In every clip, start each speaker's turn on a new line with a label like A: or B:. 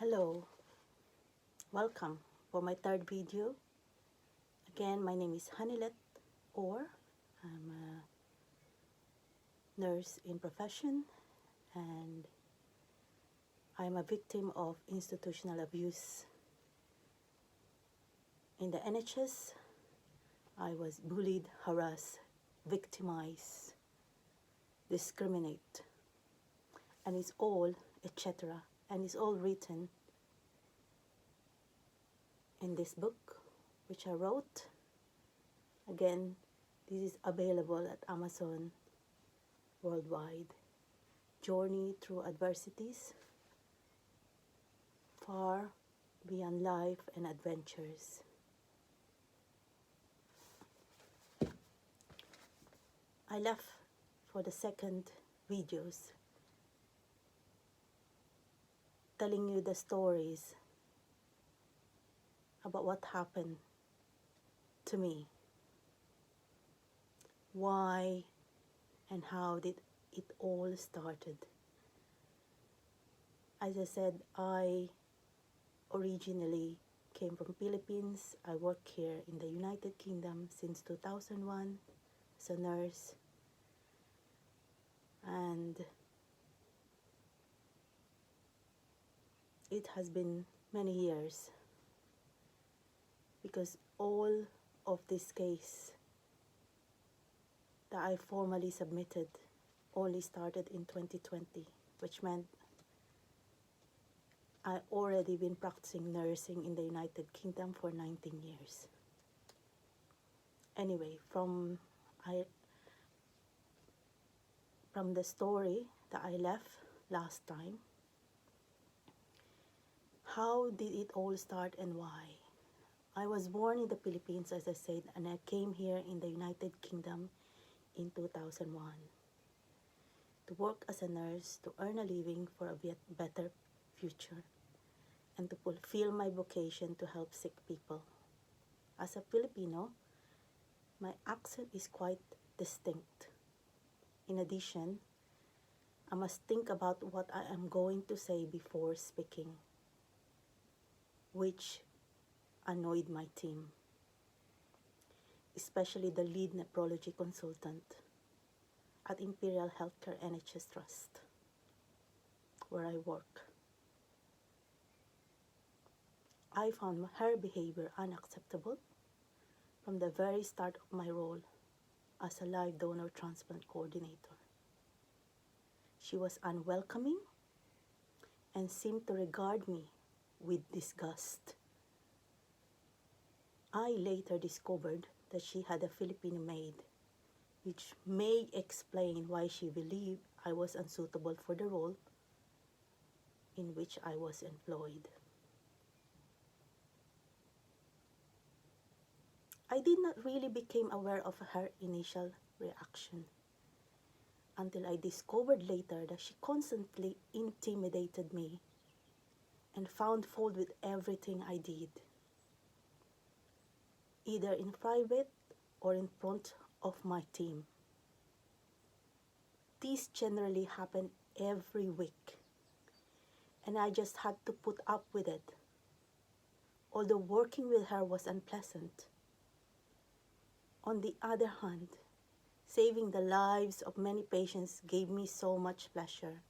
A: Hello, welcome for my third video. Again, my name is Hanilet, or I'm a nurse in profession, and I'm a victim of institutional abuse. In the NHS, I was bullied, harassed, victimized, discriminated, and it's all, etc. And it's all written in this book, which I wrote. Again, this is available at Amazon worldwide. Journey through adversities, far beyond life and adventures. I left for the second videos telling you the stories about what happened to me. Why and how did it all started? As I said, I originally came from Philippines. I work here in the United Kingdom since 2001 as a nurse. And it has been many years because all of this case that I formally submitted only started in 2020, which meant I already been practicing nursing in the United Kingdom for 19 years. Anyway, from the story that I left last time, how did it all start and why? I was born in the Philippines, as I said, and I came here in the United Kingdom in 2001 to work as a nurse, to earn a living for a better future, and to fulfill my vocation to help sick people. As a Filipino, my accent is quite distinct. In addition, I must think about what I am going to say before speaking, which annoyed my team, especially the lead nephrology consultant at Imperial Healthcare NHS Trust, where I work. I found her behavior unacceptable from the very start of my role as a live donor transplant coordinator. She was unwelcoming and seemed to regard me with disgust. I later discovered that she had a Filipino maid, which may explain why she believed I was unsuitable for the role in which I was employed. I did not really become aware of her initial reaction until I discovered later that she constantly intimidated me and found fault with everything I did, either in private or in front of my team. This generally happened every week, and I just had to put up with it. Although working with her was unpleasant, on the other hand, saving the lives of many patients gave me so much pleasure.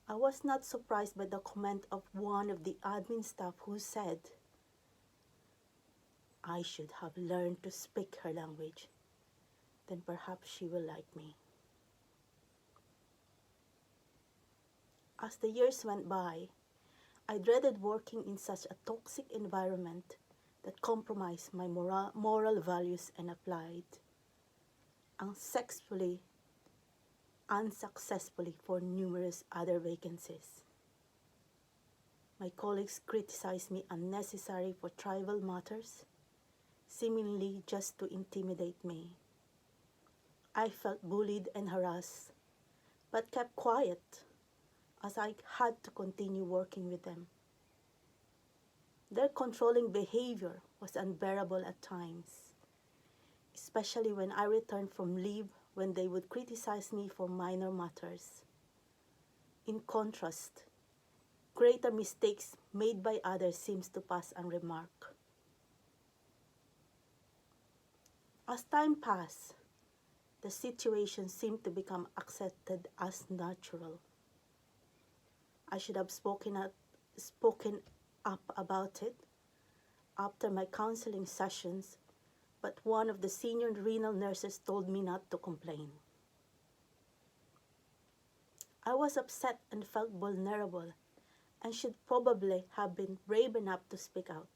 A: I was not surprised by the comment of one of the admin staff who said, I should have learned to speak her language, then perhaps she will like me. As the years went by, I dreaded working in such a toxic environment that compromised my moral values and applied unsuccessfully for numerous other vacancies. My colleagues criticized me unnecessarily for trivial matters, seemingly just to intimidate me. I felt bullied and harassed, but kept quiet as I had to continue working with them. Their controlling behavior was unbearable at times, especially when I returned from leave, when they would criticize me for minor matters. In contrast, greater mistakes made by others seems to pass unremarked. As time passed, the situation seemed to become accepted as natural. I should have spoken up about it after my counseling sessions, but one of the senior renal nurses told me not to complain. I was upset and felt vulnerable and should probably have been brave enough to speak out.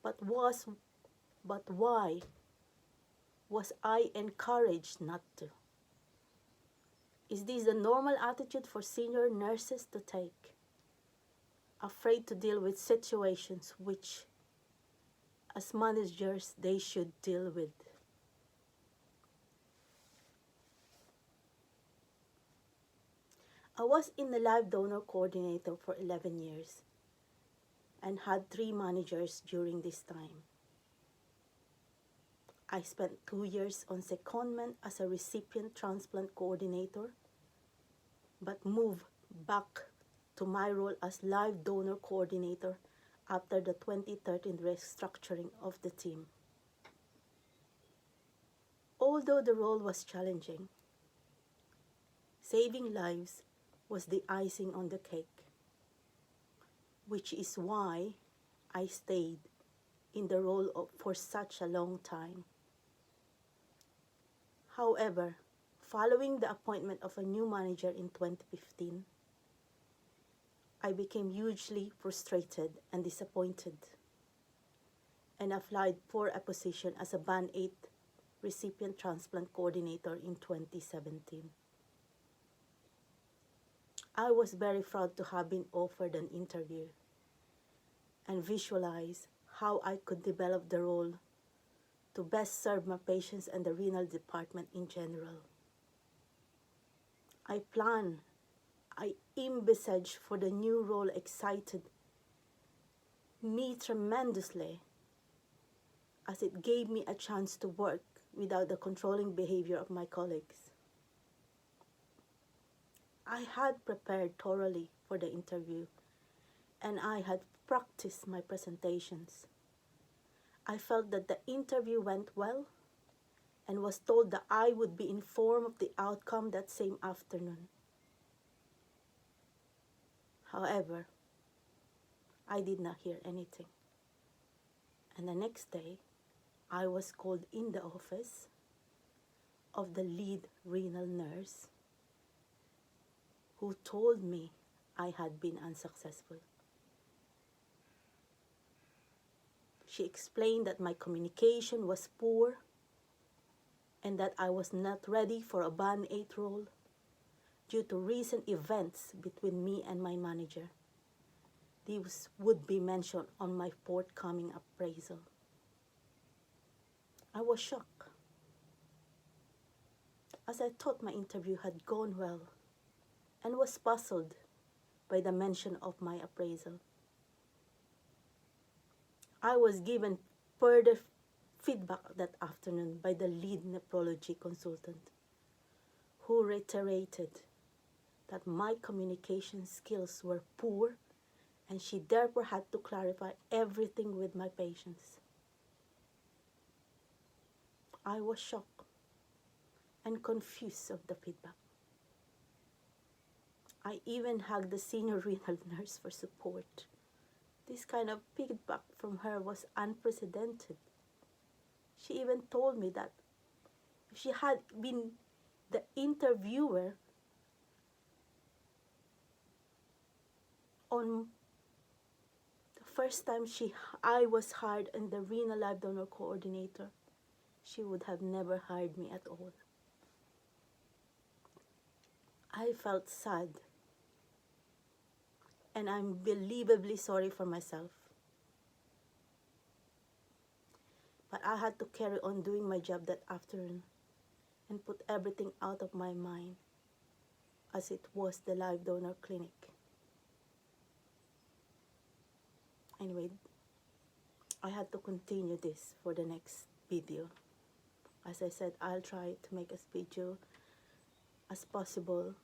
A: But why was I encouraged not to? Is this the normal attitude for senior nurses to take? Afraid to deal with situations which, as managers, they should deal with. I was in the live donor coordinator for 11 years and had 3 managers during this time. I spent 2 years on secondment as a recipient transplant coordinator, but moved back to my role as live donor coordinator after the 2013 restructuring of the team. Although the role was challenging, saving lives was the icing on the cake, which is why I stayed in the role for such a long time. However, following the appointment of a new manager in 2015, I became hugely frustrated and disappointed and applied for a position as a Band 8 recipient transplant coordinator in 2017. I was very proud to have been offered an interview and visualize how I could develop the role to best serve my patients and the renal department in general. I envisaged for the new role excited me tremendously, as it gave me a chance to work without the controlling behavior of my colleagues. I had prepared thoroughly for the interview, and I had practiced my presentations. I felt that the interview went well and was told that I would be informed of the outcome that same afternoon. However, I did not hear anything. And the next day, I was called in the office of the lead renal nurse, who told me I had been unsuccessful. She explained that my communication was poor and that I was not ready for a Band 8 role due to recent events between me and my manager. These would be mentioned on my forthcoming appraisal. I was shocked, as I thought my interview had gone well, and was puzzled by the mention of my appraisal. I was given further feedback that afternoon by the lead nephrology consultant, who reiterated that my communication skills were poor and she therefore had to clarify everything with my patients. I was shocked and confused of the feedback. I even hugged the senior renal nurse for support. This kind of feedback from her was unprecedented. She even told me that if she had been the interviewer on the first time I was hired in the renal live donor coordinator, she would have never hired me at all. I felt sad, and I'm unbelievably sorry for myself. But I had to carry on doing my job that afternoon and put everything out of my mind, as it was the live donor clinic. Anyway, I had to continue this for the next video. As I said, I'll try to make as video as possible